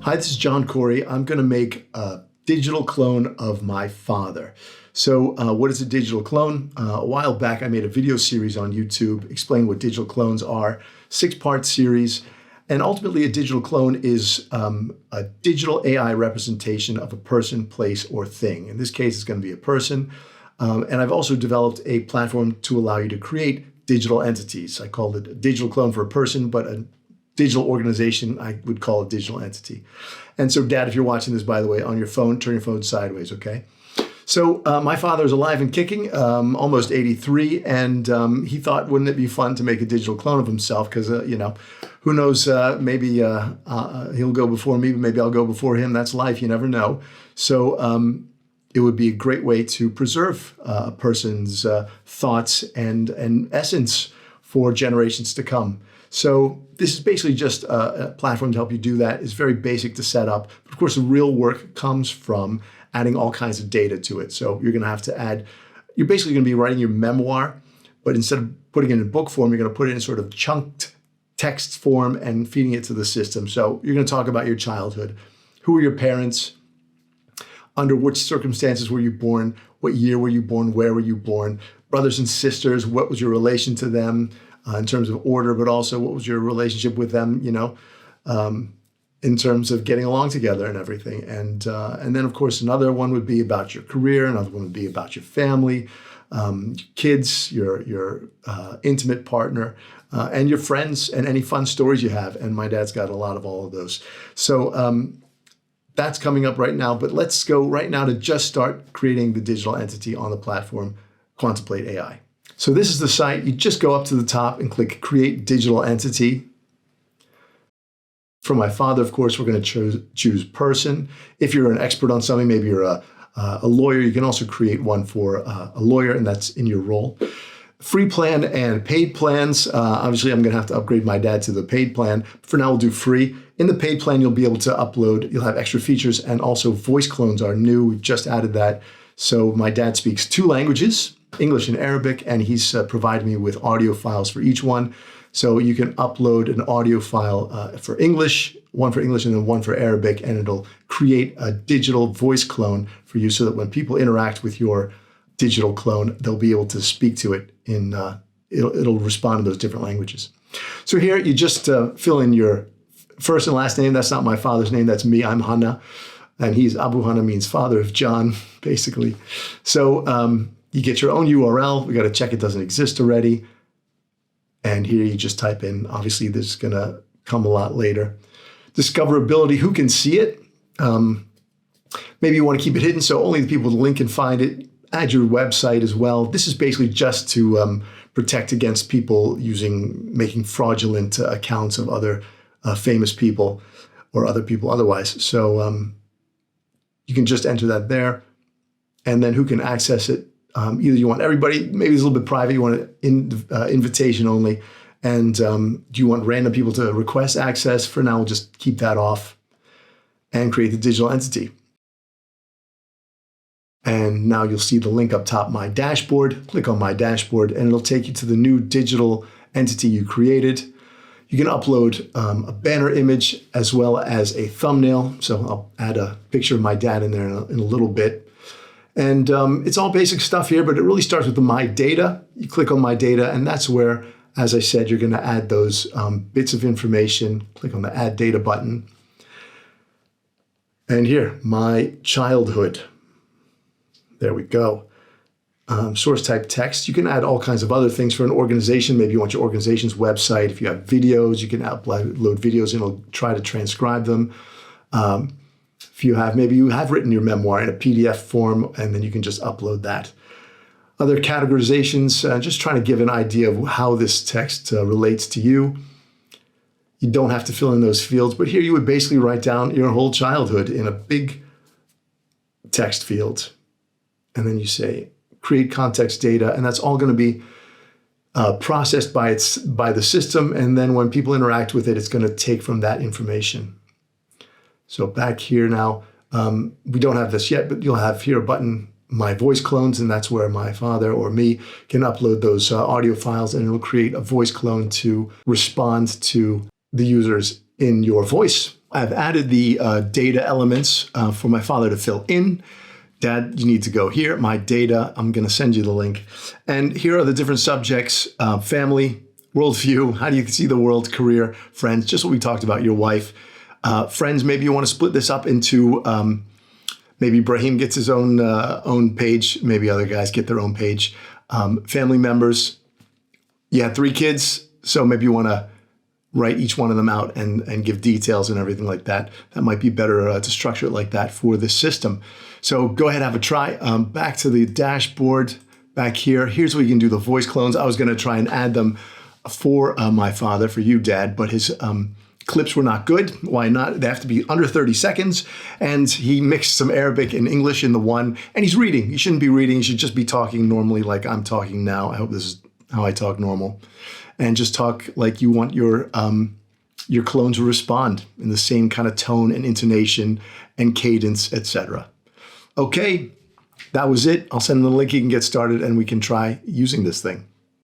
Hi, this is John Corey. I'm going to make a digital clone of my father. So what is a digital clone? A while back, I made a video series on YouTube explaining what digital clones are, 6-part series. And ultimately, a digital clone is a digital AI representation of a person, place, or thing. In this case, it's going to be a person. And I've also developed a platform to allow you to create digital entities. I called it a digital clone for a person, but a digital organization, I would call a digital entity. And so, Dad, if you're watching this, by the way, on your phone, turn your phone sideways, okay? So my father is alive and kicking, almost 83, and he thought, wouldn't it be fun to make a digital clone of himself? Because, who knows, maybe he'll go before me, but maybe I'll go before him. That's life, you never know. So it would be a great way to preserve a person's thoughts and essence for generations to come. So this is basically just a platform to help you do that. It's very basic to set up. But of course, the real work comes from adding all kinds of data to it. So you're going to add, you're basically going to be writing your memoir, but instead of putting it in book form, you're going to put it in sort of chunked text form and feeding it to the system. So you're going to talk about your childhood. Who were your parents? Under which circumstances were you born? What year were you born? Where were you born? Brothers and sisters, what was your relation to them? In terms of order, but also what was your relationship with them, in terms of getting along together and everything. And then, of course, another one would be about your career. Another one would be about your family, kids, your intimate partner, and your friends, and any fun stories you have. And my dad's got a lot of all of those. So that's coming up right now. But let's go right now to just start creating the digital entity on the platform, Quantemplate AI. So this is the site. You just go up to the top and click Create Digital Entity. For my father, of course, we're going to choose person. If you're an expert on something, maybe you're a lawyer, you can also create one for a lawyer, and that's in your role. Free plan and paid plans. Obviously, I'm going to have to upgrade my dad to the paid plan. For now, we'll do free. In the paid plan, you'll be able to upload. You'll have extra features, and also voice clones are new. We've just added that. So my dad speaks 2 languages, English and Arabic, and he's provided me with audio files for each one. So you can upload an audio file for English, one for English and then one for Arabic, and it'll create a digital voice clone for you so that when people interact with your digital clone, they'll be able to speak to it in, it'll respond in those different languages. So here you just fill in your first and last name. That's not my father's name, that's me, I'm Hanna. And he's Abu Hanna, means father of John, basically. So you get your own URL. We got to check it doesn't exist already. And here you just type in, obviously this is going to come a lot later. Discoverability, who can see it? Maybe you want to keep it hidden so only the people with the link can find it. Add your website as well. This is basically just to protect against people making fraudulent accounts of other famous people or other people otherwise. So you can just enter that there. And then who can access it? Either you want everybody, maybe it's a little bit private, you want an invitation only, and do you want random people to request access? For now, we'll just keep that off and create the digital entity. And now you'll see the link up top, My Dashboard. Click on My Dashboard, and it'll take you to the new digital entity you created. You can upload a banner image as well as a thumbnail. So I'll add a picture of my dad in there in a little bit. And it's all basic stuff here, but it really starts with the My Data. You click on My Data, and that's where, as I said, you're going to add those bits of information. Click on the Add Data button. And here, My Childhood. There we go. Source type text. You can add all kinds of other things for an organization. Maybe you want your organization's website. If you have videos, you can upload videos and it'll try to transcribe them. Maybe you have written your memoir in a PDF form, and then you can just upload that. Other categorizations, just trying to give an idea of how this text relates to you. You don't have to fill in those fields, but here you would basically write down your whole childhood in a big text field. And then you say, create context data, and that's all going to be processed by the system. And then when people interact with it, it's going to take from that information. So back here now, we don't have this yet, but you'll have here a button, My Voice Clones, and that's where my father or me can upload those audio files, and it'll create a voice clone to respond to the users in your voice. I've added the data elements for my father to fill in. Dad, you need to go here, my data. I'm going to send you the link. And here are the different subjects: family, worldview, how do you see the world, career, friends, just what we talked about, your wife. Friends, maybe you want to split this up into, maybe Brahim gets his own page, maybe other guys get their own page. Family members, you had 3 kids, so maybe you want to write each one of them out and give details and everything like that. That might be better to structure it like that for this system. So go ahead, have a try. Back to the dashboard back here. Here's where you can do the voice clones. I was going to try and add them for my father, for you, Dad, but his clips were not good. Why not? They have to be under 30 seconds. And he mixed some Arabic and English in the one. And he's reading. He shouldn't be reading. He should just be talking normally like I'm talking now. I hope this is how I talk normal. And just talk like you want your clone to respond in the same kind of tone and intonation and cadence, etc. Okay, that was it. I'll send him the link. He can get started and we can try using this thing.